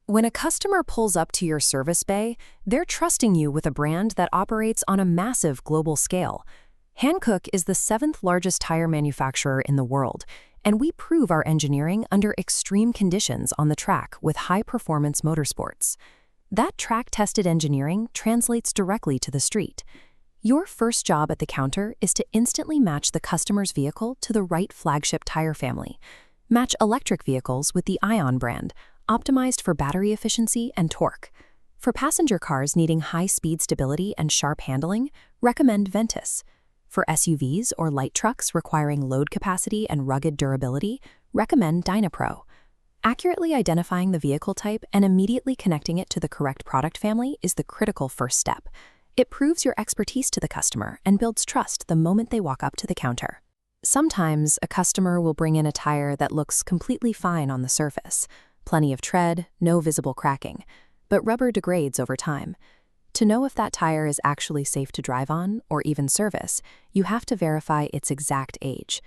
When a customer pulls up to your service bay, they're trusting you with a brand that operates on a massive global scale. Hankook is the seventh largest tire manufacturer in the world, and we prove our engineering under extreme conditions on the track with high-performance motorsports. That track-tested engineering translates directly to the street. Your first job at the counter is to instantly match the customer's vehicle to the right flagship tire family. Match electric vehicles with the Ion brand, optimized for battery efficiency and torque. For passenger cars needing high-speed stability and sharp handling, recommend Ventus. For SUVs or light trucks requiring load capacity and rugged durability, recommend Dynapro. Accurately identifying the vehicle type and immediately connecting it to the correct product family is the critical first step. It proves your expertise to the customer and builds trust the moment they walk up to the counter. Sometimes a customer will bring in a tire that looks completely fine on the surface. Plenty of tread, no visible cracking, but rubber degrades over time. To know if that tire is actually safe to drive on or even service, you have to verify its exact age.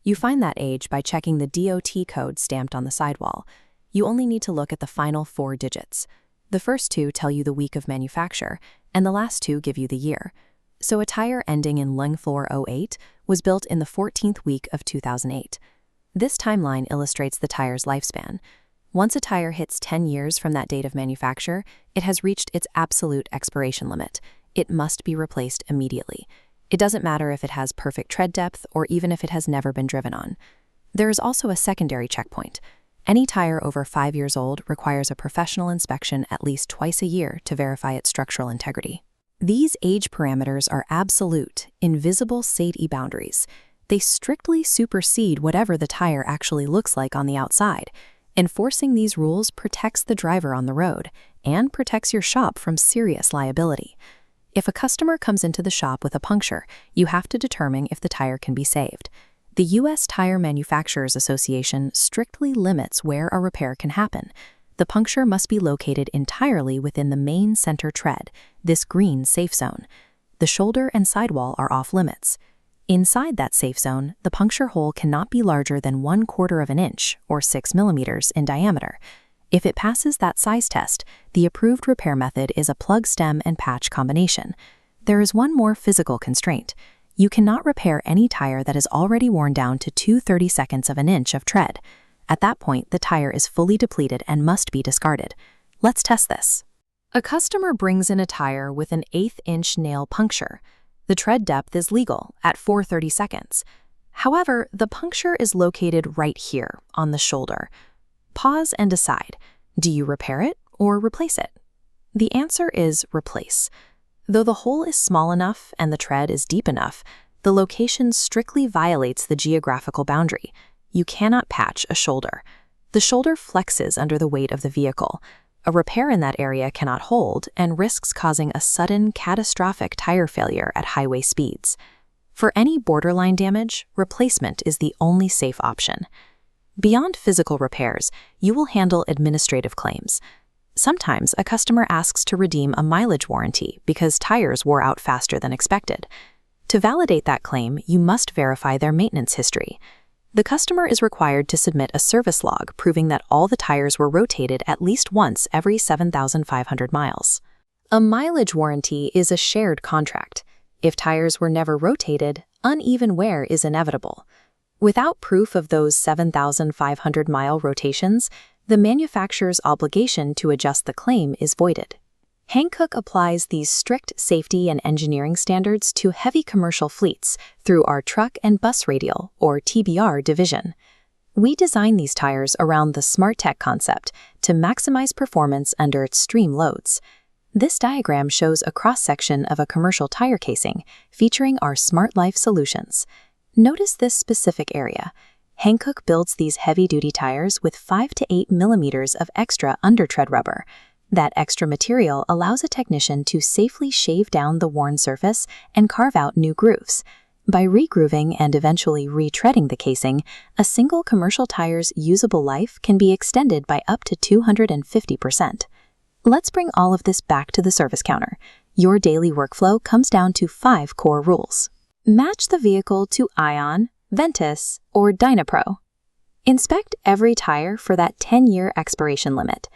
You find that age by checking the DOT code stamped on the sidewall. You only need to look at the final 4 digits. The first 2 tell you the week of manufacture, and the last 2 give you the year. So a tire ending in Lung408 was built in the 14th week of 2008. This timeline illustrates the tire's lifespan. Once a tire hits 10 years from that date of manufacture, it has reached its absolute expiration limit. It must be replaced immediately. It doesn't matter if it has perfect tread depth or even if it has never been driven on. There is also a secondary checkpoint. Any tire over 5 years old requires a professional inspection at least twice a year to verify its structural integrity. These age parameters are absolute, invisible SAIDI boundaries. They strictly supersede whatever the tire actually looks like on the outside. Enforcing these rules protects the driver on the road and protects your shop from serious liability. If a customer comes into the shop with a puncture, you have to determine if the tire can be saved. The U.S. Tire Manufacturers Association strictly limits where a repair can happen. The puncture must be located entirely within the main center tread, this green safe zone. The shoulder and sidewall are off limits. Inside that safe zone, the puncture hole cannot be larger than 1/4 of an inch, or 6 millimeters, in diameter. If it passes that size test, the approved repair method is a plug stem and patch combination. There is one more physical constraint. You cannot repair any tire that is already worn down to 2/32 of an inch of tread. At that point, the tire is fully depleted and must be discarded. Let's test this. A customer brings in a tire with an 1/8 inch nail puncture. The tread depth is legal at 4/32. However, the puncture is located right here on the shoulder. Pause and decide, do you repair it or replace it? The answer is replace. Though the hole is small enough and the tread is deep enough, the location strictly violates the geographical boundary. You cannot patch a shoulder. The shoulder flexes under the weight of the vehicle. A repair in that area cannot hold and risks causing a sudden, catastrophic tire failure at highway speeds. For any borderline damage, replacement is the only safe option. Beyond physical repairs, you will handle administrative claims. Sometimes a customer asks to redeem a mileage warranty because tires wore out faster than expected. To validate that claim, you must verify their maintenance history. The customer is required to submit a service log proving that all the tires were rotated at least once every 7,500 miles. A mileage warranty is a shared contract. If tires were never rotated, uneven wear is inevitable. Without proof of those 7,500-mile rotations, the manufacturer's obligation to adjust the claim is voided. Hankook applies these strict safety and engineering standards to heavy commercial fleets through our Truck and Bus Radial, or TBR, division. We design these tires around the Smart Tech concept to maximize performance under extreme loads. This diagram shows a cross-section of a commercial tire casing featuring our Smart Life solutions. Notice this specific area. Hankook builds these heavy-duty tires with 5 to 8 millimeters of extra undertread rubber. That extra material allows a technician to safely shave down the worn surface and carve out new grooves. By regrooving and eventually retreading the casing, a single commercial tire's usable life can be extended by up to 250%. Let's bring all of this back to the service counter. Your daily workflow comes down to 5 core rules. Match the vehicle to Ion, Ventus, or Dynapro. Inspect every tire for that 10-year expiration limit.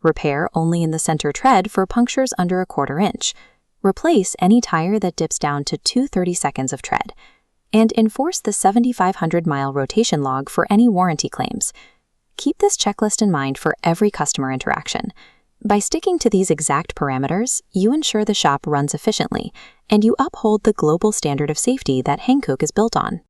Repair only in the center tread for punctures under 1/4 inch. Replace any tire that dips down to 2/30 seconds of tread. And enforce the 7,500-mile rotation log for any warranty claims. Keep this checklist in mind for every customer interaction. By sticking to these exact parameters, you ensure the shop runs efficiently, and you uphold the global standard of safety that Hankook is built on.